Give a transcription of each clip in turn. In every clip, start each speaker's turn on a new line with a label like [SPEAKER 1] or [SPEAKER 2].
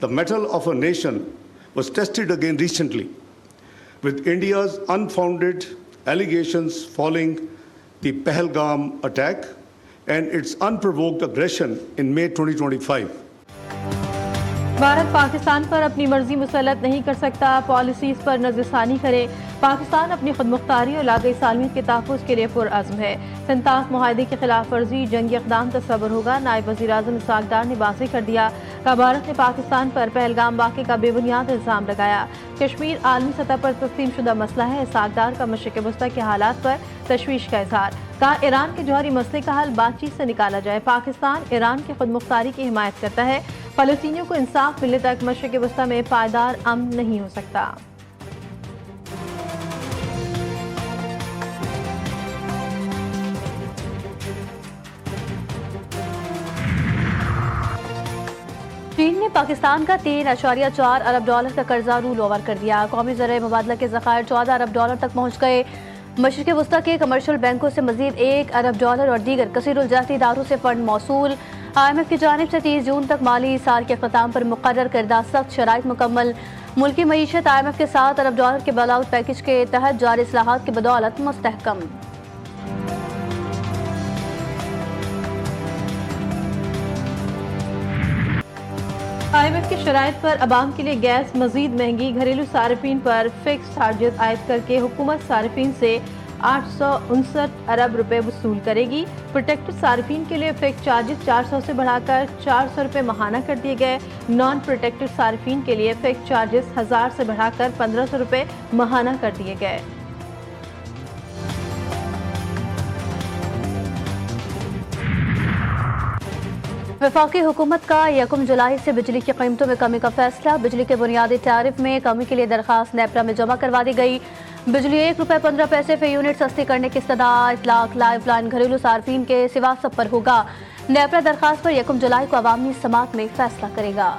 [SPEAKER 1] The mettle of a nation was tested again recently, with India's unfounded allegations following the Pahalgam attack and its unprovoked aggression in May 2025.
[SPEAKER 2] Bharat Pakistan पर अपनी मर्जी मुसल्लत नहीं कर सकता, policies पर नज़रसानी करे। पाकिस्तान अपनी खुदमुख्तारी और लाक़ई सालमियत के तहफ़्फ़ुज़ के लिए पुरअज़्म है। संताफ मुआहदे की खिलाफ वर्जी जंगी इक़दाम तस्वुर होगा। नायब वज़ीर आज़म इसहाक़ डार ने वाज़ेह कर दिया कि भारत ने पाकिस्तान पर पहलगाम वाक़े का बेबुनियाद इल्ज़ाम लगाया। कश्मीर आलमी सतह पर तस्लीम शुदा मसला है। इसहाक़ डार का मशरिक़ वस्ता के हालात पर तशवीश का इज़हार। कहा, ईरान के जौहरी मसले का हल बातचीत से निकाला जाए। पाकिस्तान ईरान की खुदमुख्तारी की हिमायत करता है। फ़लस्तीनियों को इंसाफ मिलने तक मशरिक़ वस्ता में पायदार अमन नहीं हो सकता। चीन ने पाकिस्तान का $3.4 अरब का कर्जा रूल ओवर कर दिया। कौमी ज़राए मुबादला के ज़खायर $14 अरब तक पहुँच गए। मशरिक़ वस्ता के कमर्शियल बैंकों से मज़ीद $1 अरब और दीगर कसीरुल-जाती इदारों से फंड मौसूल। IMF की जानिब से 30 जून तक माली साल के अख्ताम पर मुक़र्रर करदा सख्त शराइत मुकम्मल। मुल्की मईशत IMF के $7 अरब के बेलआउट पैकेज के तहत जारी इस्लाहात की बदौलत मुस्तहकम। IMF की शराइत पर अवाम के लिए गैस मजीद महंगी। घरेलू सार्फिन पर फिक्स चार्जेस आयद करके हुकूमत सार्फिन से $869 अरब वसूल करेगी। प्रोटेक्टेड सार्फिन के लिए फिक्स चार्जेस 400 से बढ़ाकर $400 माहाना कर दिए गए। नॉन प्रोटेक्टेड सार्फिन के लिए फिक्स चार्जेस 1000 से बढ़ाकर $1500 माहाना कर दिए गए। वफाकी हुकूमत का 1 जुलाई से बिजली की कीमतों में कमी का फैसला। बिजली के बुनियादी टैरिफ में कमी के लिए दरखास्त नेपरा में जमा करवा दी गई। बिजली ₹1.15 फी यूनिट सस्ती करने की इस्तदा इतलाक लाइफ लाइन घरेलू सार्फिन के सिवा सब पर होगा। नेपरा दरखास्त पर 1 जुलाई को अवामी समात में फैसला करेगा।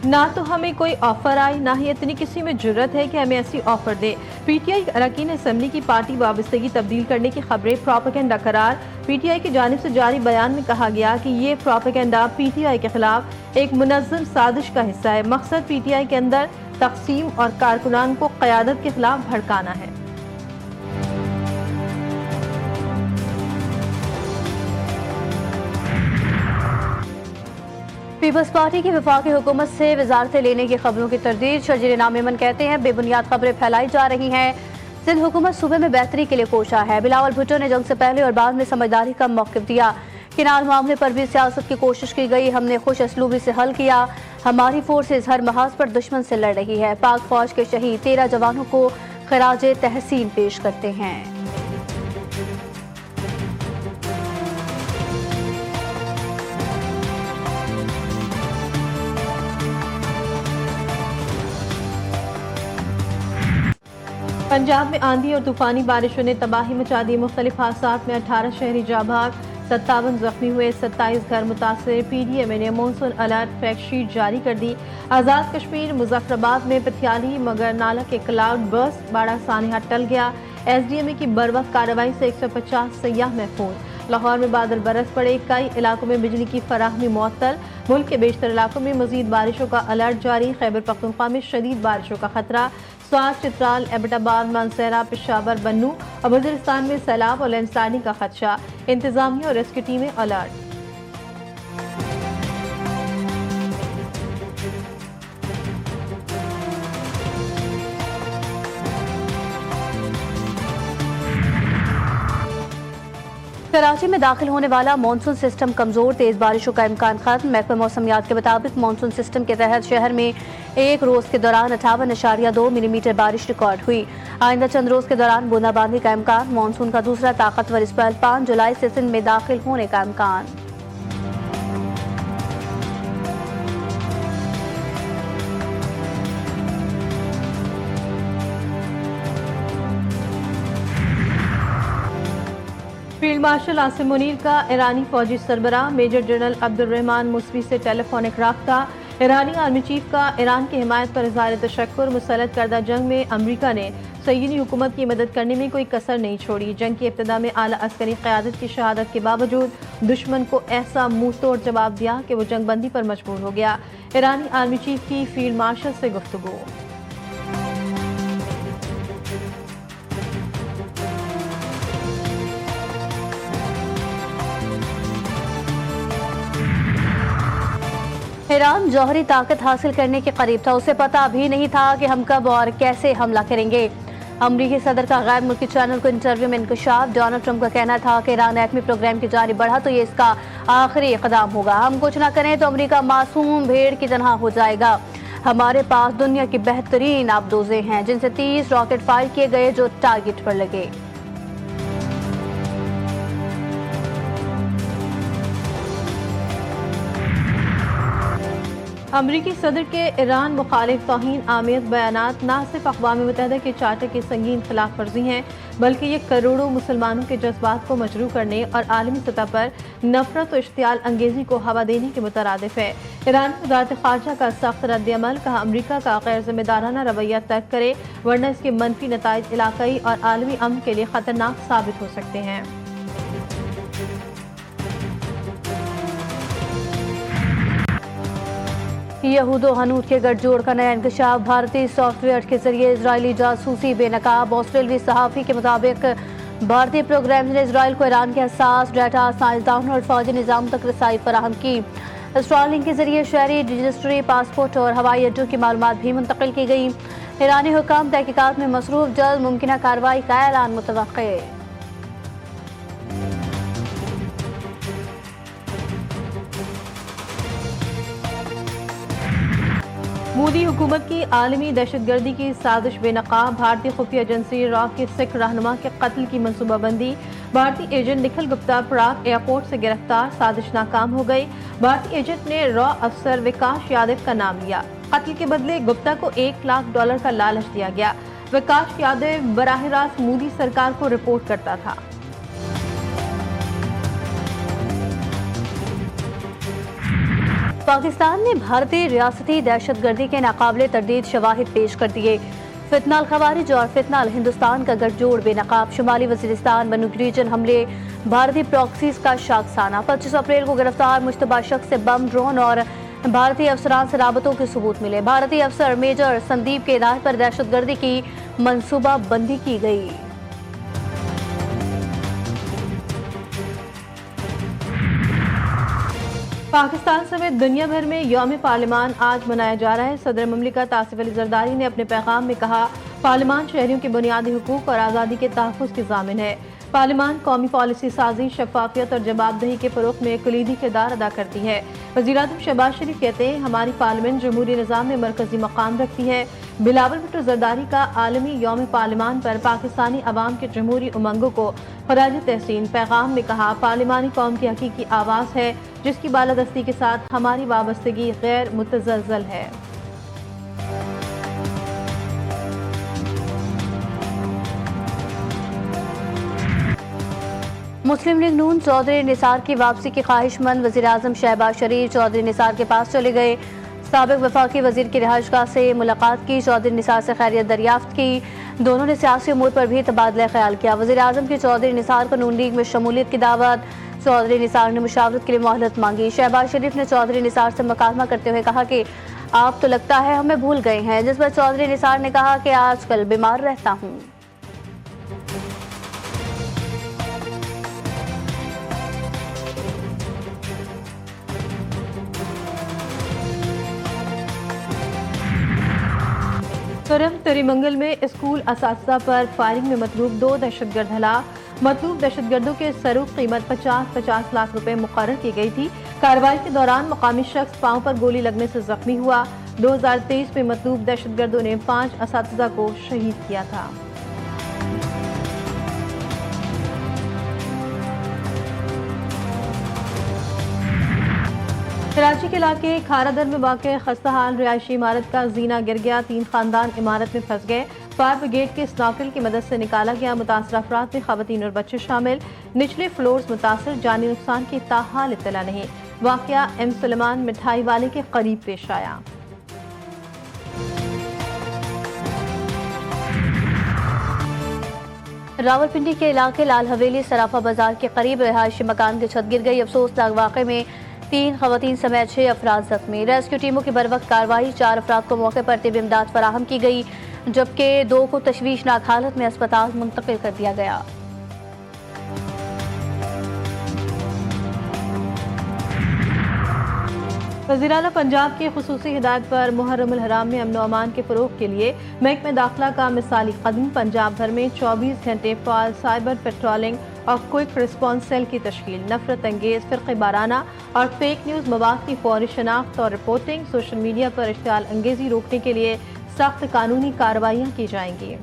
[SPEAKER 2] ना तो हमें कोई ऑफर आई, ना ही इतनी किसी में जुर्रत है कि हमें ऐसी ऑफर दे। PTI अरकान असम्बली की पार्टी वाबस्तगी तब्दील करने की खबरें प्रोपेगेंडा करार। PTI की जानिब से जारी बयान में कहा गया कि ये प्रोपेगेंडा PTI के खिलाफ एक मुनज़्ज़म साजिश का हिस्सा है। मकसद PTI के अंदर तकसीम और कारकुनान को क़यादत के खिलाफ भड़काना है। पीपल्स पार्टी की वफाकी हुकूमत से वजारतें लेने की खबरों की तरदीद। शजीर नामेमन कहते हैं बेबुनियाद खबरें फैलाई जा रही हैं। सिंध हुकूमत सूबे में बेहतरी के लिए कोशा है। बिलावल भुट्टो ने जंग से पहले और बाद में समझदारी का मौक़िफ़ दिया। किनाल मामले पर भी सियासत की कोशिश की गई। हमने खुश असलूबी से हल किया। हमारी फोर्सेज हर महाज पर दुश्मन से लड़ रही है। पाक फौज के शहीद 13 जवानों को खराज तहसीन पेश करते हैं। पंजाब में आंधी और तूफानी बारिशों ने तबाही मचा दी। मुख्तलिफ हादसात में 18 शहरी जाबाग, 57 जख्मी हुए, 27 घर मुतासर। PDMA ने मानसून अलर्ट फैक्ट शीट जारी कर दी। आज़ाद कश्मीर मुजफ्फराबाद में पथियाली मगर नाला के क्लाउड बर्स्ट, बाड़ा सानिहा टल गया। SDMA की बरवक्त कार्रवाई से 150 सयाह महफूज। लाहौर में बादल बरस पड़े। कई इलाकों में बिजली की फराहमी मुअत्तल। मुल्क के बेशतर इलाकों में मजीद बारिशों का अलर्ट जारी। खैबर पख्तूनख्वा में शदीद बारिशों का खतरा। स्वात, चित्राल, एबटाबाद, मानसहरा, पेशावर, बन्नू और वज़ीरिस्तान में सैलाब और लैंडस्लाइडिंग का खदशा। इंतजामिया और रेस्क्यू टीमें अलर्ट। कराची में दाखिल होने वाला मानसून सिस्टम कमजोर, तेज बारिशों का इम्कान खत्म। महकमा मौसमियात के मुताबिक मानसून सिस्टम के तहत शहर में एक रोज के दौरान 58.2 मिलीमीटर बारिश रिकॉर्ड हुई। आइंदा चंद रोज के दौरान बूंदाबांदी का इम्कान। मानसून का दूसरा ताकतवर स्पेल 5 जुलाई से सिंध में दाखिल होने का इम्कान। फील्ड मार्शल आसिम मुनीर का ईरानी फौजी सरबराह मेजर जनरल अब्दुर्रहमान मुस्वी से टेलीफोनिक राब्ता। ईरानी आर्मी चीफ का ईरान की हिमायत पर इज़हार तशक्कुर। मुसल्लत करदा जंग में अमरीका ने सय्यदी हुकूमत की मदद करने में कोई कसर नहीं छोड़ी। जंग की इब्तिदा में आला अस्करी क़यादत की शहादत के बावजूद दुश्मन को ऐसा मुंह तोड़ जवाब दिया कि वो जंगबंदी पर मजबूर हो गया। ईरानी आर्मी चीफ की फील्ड मार्शल से गुफ्तगू।
[SPEAKER 3] ईरान जौहरी ताकत हासिल करने के करीब था, उसे पता भी नहीं था कि हम कब और कैसे हमला करेंगे। अमरीकी सदर का गैर मुल्की चैनल को इंटरव्यू में इंकशाफ। डोनाल्ड ट्रंप का कहना था कि ईरान एटमी प्रोग्राम की जानिब बढ़ा तो ये इसका आखिरी इक़दाम होगा। हम कुछ ना करें तो अमरीका मासूम भेड़ की तरह हो जाएगा। हमारे पास दुनिया की बेहतरीन आबदोज़ें हैं जिनसे 30 रॉकेट फायर किए गए जो टारगेट पर लगे।
[SPEAKER 2] अमरीकी सदर के ईरान मुखालिफ तौहीन आमेज बयानात न सिर्फ अक़वाम मुत्तहिदा के चार्टर की संगीन खिलाफ वर्जी हैं बल्कि ये करोड़ों मुसलमानों के जज्बात को मजरू करने और आलमी सतह पर नफरत और इश्तियाल अंगेजी को हवा देने के मुतरादिफ है। ईरान की वज़ारत ख़ारजा का सख्त रद्द-ए-अमल, कहा अमरीका का गैर जिम्मेदाराना रवैया तर्क करे वरना इसके मनफी नताइज इलाक़ाई और आलमी अमन के लिए ख़तरनाक साबित हो सकते हैं।
[SPEAKER 3] यहूदो हनूद के गठजोड़ का नया इंकशाफ। भारतीय सॉफ्टवेयर के जरिए इजरायली जासूसी बेनकाब। ऑस्ट्रेलियाई सहाफ़ी के मुताबिक भारतीय प्रोग्राम ने इसराइल को ईरान के हसास डाटा, साइंसदानों और फौजी निज़ाम तक रसाई फराहम की। स्टारलिंक के जरिए शहरी रजिस्ट्री, पासपोर्ट और हवाई अड्डों की मालूमात भी मुंतकिल की गई। ईरानी हुकाम तहकीकात में मसरूफ, जल्द मुमकिन कार्रवाई का ऐलान मुतवक्के।
[SPEAKER 2] मोदी हुकूमत की आलमी दहशतगर्दी की साजिश बेनकाब। भारतीय खुफिया एजेंसी रॉ के सिख रहनुमा के कत्ल की मनसूबाबंदी। भारतीय एजेंट निखिल गुप्ता प्राग एयरपोर्ट से गिरफ्तार, साजिश नाकाम हो गई। भारतीय एजेंट ने रॉ अफसर विकास यादव का नाम लिया। कत्ल के बदले गुप्ता को $1 लाख का लालच दिया गया। विकास यादव बराह रास्त मोदी सरकार को रिपोर्ट करता था।
[SPEAKER 3] पाकिस्तान ने भारतीय रियासती दहशतगर्दी के नाकाबिले तरदीद शवाहिद पेश कर दिए। फितना अल खवारिज और फितना अल हिंदुस्तान का गठजोड़ बेनकाब। शुमाली वजीरिस्तान बनूक हमले, भारतीय प्रॉक्सीज का शाखसाना। 25 अप्रैल को गिरफ्तार मुश्तबा शख्स से बम, ड्रोन और भारतीय अफसरान से राबतों के सबूत मिले। भारतीय अफसर मेजर संदीप के हिदायत पर दहशतगर्दी की मनसूबा बंदी की गई।
[SPEAKER 2] पाकिस्तान समेत दुनिया भर में यौम पार्लिमान आज मनाया जा रहा है। सदर ममलिकत आसिफ अली जरदारी ने अपने पैगाम में कहा, पार्लिमान शहरियों के बुनियादी हुकूक और आज़ादी के तहफ़्फ़ुज़ की ज़ामिन है। पार्लिमान कौमी पॉलिसी साजी, शफाफियत और जवाबदेही के फ़रोग़ में कलीदी किरदार अदा करती है। वज़ीर-ए-आज़म शहबाज शरीफ कहते हैं, हमारी पार्लियामेंट जमहूरी निज़ाम में मरकज़ी मकाम रखती है। बिलावल भुट्टो जरदारी का आलमी यौम पार्लिमान पर पाकिस्तानी अवाम के जमहूरी उमंगों को खराज तहसीन। पैगाम में कहा, पार्लिमानी कौम की हकीकी आवाज़ है जिसकी बालादस्ती के साथ हमारी वाबस्तगी गैर मुतज़लज़ल है।
[SPEAKER 3] मुस्लिम लीग नून चौधरी निसार की वापसी की ख्वाहिशमंद। वज़ीर-ए-आज़म शहबाज शरीफ चौधरी निसार के पास चले गए। साबिक वफाकी वजीर की रिहाइशगाह से मुलाकात की, चौधरी निसार से खैरियत दरियाफ्त की। दोनों ने सियासी उमूर पर भी तबादला ख्याल किया। वज़ीर-ए-आज़म की चौधरी निसार को नून लीग में शमूलियत की दावत। चौधरी निसार ने मुशावरत के लिए मोहलत मांगी। शहबाज शरीफ ने चौधरी निसार से मुकालमा करते हुए कहा कि आप तो लगता है हमें भूल गए हैं, जिस पर चौधरी निसार ने कहा कि आजकल बीमार रहता हूँ।
[SPEAKER 2] करम तरीमंगल में स्कूल असातिज़ा पर फायरिंग में मतलूब 2 दहशतगर्द हलाक। मतलूब दहशतगर्दों के सरूक कीमत 50 लाख रुपए मुकर्रर की गई थी। कार्रवाई के दौरान मकामी शख्स पांव पर गोली लगने से जख्मी हुआ। 2023 में मतलूब दहशतगर्दों ने 5 असातिज़ा को शहीद किया था। कराची के इलाके खारादर में वाक़ खस्ताहाल रिहायशी इमारत का जीना गिर गया। 3 खानदान इमारत में फंस गए। फायर ब्रिगेड के स्नॉकल की मदद से निकाला गया। मुतासर अफराद में ख़वातीन और बच्चे शामिल। निचले फ्लोर्स मुतासर, जानी नुकसान की ताहाल इत्तला नहीं। वाक़या एम सुलेमान मिठाई वाले के करीब पेश आया।
[SPEAKER 3] रावलपिंडी के इलाके लाल हवेली सराफा बाजार के करीब रिहायशी मकान की छत गिर गई। अफसोसनाक वाक़े में 3 खवातीन समेत 6 अफराद जख्मी। रेस्क्यू टीमों की बरवक्त कार्रवाई, 4 अफराद को मौके पर तिब इमदाद फराहम की गई, जबकि 2 को तशवीशनाक हालत में अस्पताल मुंतकिल कर दिया गया।
[SPEAKER 2] वज़ीर-ए-आला पंजाब की खुसूसी हिदायत पर मुहर्रमुल हराम में अमन व अमान के फ़रोग़ के लिए महकमे दाखिला का मिसाली कदम। पंजाब भर में 24 घंटे फ़ाल साइबर पेट्रोलिंग और क्विक रिस्पॉन्स सेल की तश्कील। नफरत अंगेज़, फ़िरक़े वाराना और फेक न्यूज़ मवाद की फ़ौरी शनाख्त और रिपोर्टिंग। सोशल मीडिया पर इश्तिआल अंगेज़ी रोकने के लिए सख्त कानूनी कार्रवाइयाँ की जाएंगी।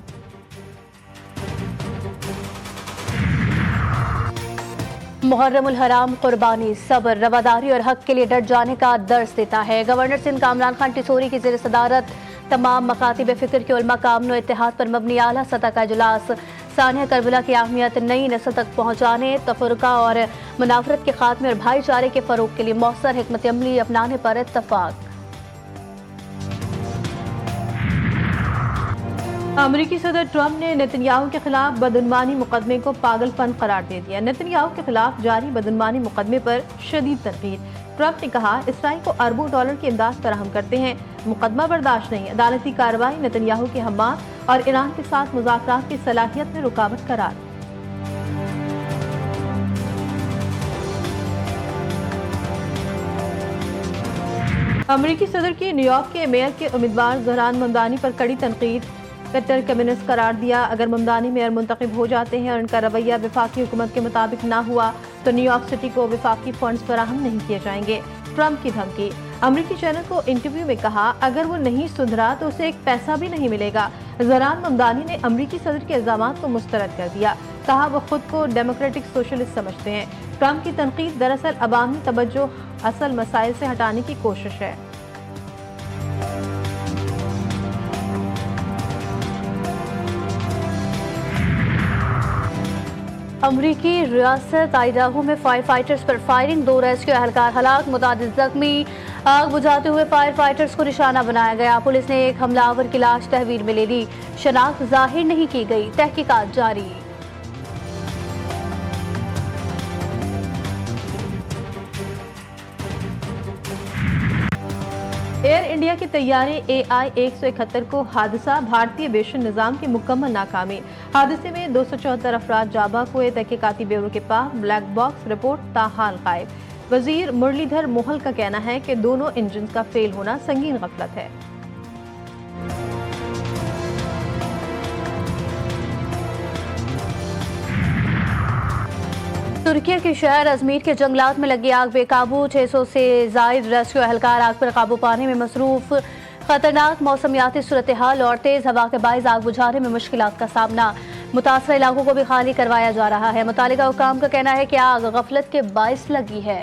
[SPEAKER 3] मुहर्रमुल हराम कुर्बानी, सब्र, रवादारी और हक के लिए डट जाने का दर्स देता है। गवर्नर सिंध कामरान खान टिसोरी की ज़ेर सदारत तमाम मकातिब फ़िक्र के उलमा का अमन व इत्तेहाद पर मबनी आला सतह का इजलास। सानिया करबला की अहमियत नई नस्ल तक पहुँचाने, तफरुका और मुनाफरत के खात्मे और भाईचारे के फ़रोग़ के लिए मौसर हिकमत अमली अपनाने पर इत्तफ़ाक़।
[SPEAKER 2] अमरीकी सदर ट्रंप ने नेतन्याहू के खिलाफ बदउनवानी मुकदमे को पागलपन करार दे दिया। नेतन्याहू के खिलाफ जारी बदउनवानी मुकदमे पर शदीद तनकीद। ट्रंप ने कहा, इसराइल को अरबों डॉलर की इमदाद फराहम करते हैं, मुकदमा बर्दाश्त नहीं। अदालती कार्रवाई नेतन्याहू के हमास और ईरान के साथ मुज़ाकरात की सलाहियत में रुकावट करार। अमरीकी सदर की न्यूयॉर्क के मेयर के उम्मीदवार ज़हरान ममदानी पर कड़ी तनकीद। कट्टर कम्युनिस्ट करार दिया। अगर ममदानी मेयर मुंतखब हो जाते हैं और उनका रवैया वफाकी हुकूमत के मुताबिक ना हुआ तो न्यूयॉर्क सिटी को वफाकी फंड्स फराहम नहीं किए जाएंगे। ट्रंप की धमकी। अमरीकी चैनल को इंटरव्यू में कहा, अगर वो नहीं सुधरा तो उसे एक पैसा भी नहीं मिलेगा। ज़हरान ममदानी ने अमरीकी सदर के इल्ज़ामात को मुस्तरद कर दिया। कहा, वो खुद को डेमोक्रेटिक सोशलिस्ट समझते हैं। ट्रंप की तनकीद दरअसल अवामी तवज्जो असल मसाइल से हटाने की कोशिश है।
[SPEAKER 3] अमरीकी रियासत आइडाहो में फायर फाइटर्स पर फायरिंग, 2 रेस्क्यू एहलकार हलाक, मुतादिद जख्मी। आग बुझाते हुए फायर फाइटर्स को निशाना बनाया गया। पुलिस ने एक हमलावर की लाश तहवील में ले ली। शनाख्त जाहिर नहीं की गई, तहकीकात जारी।
[SPEAKER 2] एयर इंडिया के तैयारे AI-171 को हादसा, भारतीय एविएशन निज़ाम की मुकम्मल नाकामी। हादसे में 274 अफराद जाबाक हुए। तहकीकाती ब्यूरो के पास ब्लैक बॉक्स रिपोर्ट ताहाल गायब। वजीर मुरलीधर मोहल का कहना है कि दोनों इंजन का फेल होना संगीन गफलत है।
[SPEAKER 3] तुर्की के शहर अजमीर के जंगलात में लगी आग बेकाबू। 600 से जायद रेस्क्यू एहलकार आग पर काबू पाने में मसरूफ। खतरनाक मौसमियाती सूरत हाल और तेज हवा के बाइस आग बुझाने में मुश्किलात का सामना। मुतासर इलाकों को भी खाली करवाया जा रहा है। मुतालिका हुकाम का कहना है कि आग गफलत के बाइस लगी है।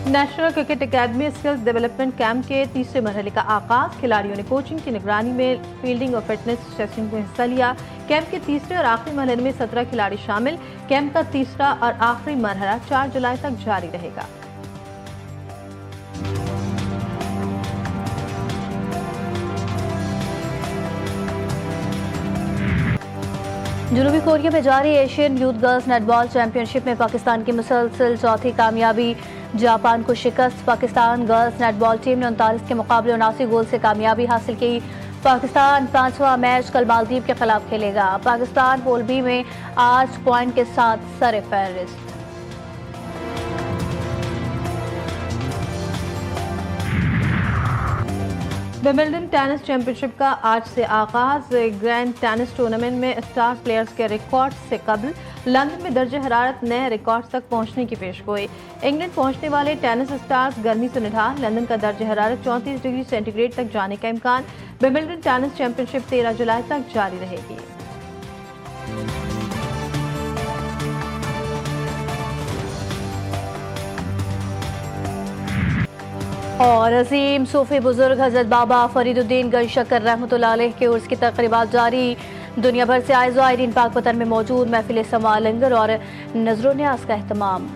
[SPEAKER 2] National cricket academy skills development camp के तीसरे मरहले का आगाज। खिलाड़ियों ने कोचिंग की निगरानी में फील्डिंग और फिटनेस सेशन में हिस्सा लिया। कैंप के तीसरे और आखिरी मरहले में 17 खिलाड़ी शामिल। कैंप का तीसरा और आखिरी मरहला 4 जुलाई तक जारी रहेगा।
[SPEAKER 3] जनूबी कोरिया में जारी Asian youth girls netball championship में पाकिस्तान की मुसलसल चौथी कामयाबी। जापान को शिकस्त। पाकिस्तान गर्ल्स नेटबॉल टीम ने 39 के मुकाबले 79 गोल से कामयाबी हासिल की। पाकिस्तान 5वां मैच कल मालदीव के खिलाफ खेलेगा। पाकिस्तान पूल बी में 8 पॉइंट के साथ सर-ए-फहरिस्त।
[SPEAKER 2] विंबलडन टेनिस चैंपियनशिप का आज से आगाज। ग्रैंड टेनिस टूर्नामेंट में स्टार प्लेयर्स के रिकॉर्ड से कबल लंदन में दर्जे हरारत नए रिकॉर्ड तक पहुंचने की पेशगोई। इंग्लैंड पहुंचने वाले टेनिस स्टार्स गर्मी से निढाल। लंदन का दर्जे हरारत 34 डिग्री सेंटीग्रेड तक जाने का इम्कान। विंबलडन टेनिस चैंपियनशिप 13 जुलाई तक जारी रहेगी।
[SPEAKER 3] और अजीम सूफी बुजुर्ग हजरत बाबा फरीदुद्दीन गंज शक्कर रहमतुल्लाह अलैह के उर्स की तकरीबात जारी। दुनिया भर से आए ज़ायरीन पाक वतन में मौजूद। महफिल समा लंगर और नजर न्याज का एहतमाम।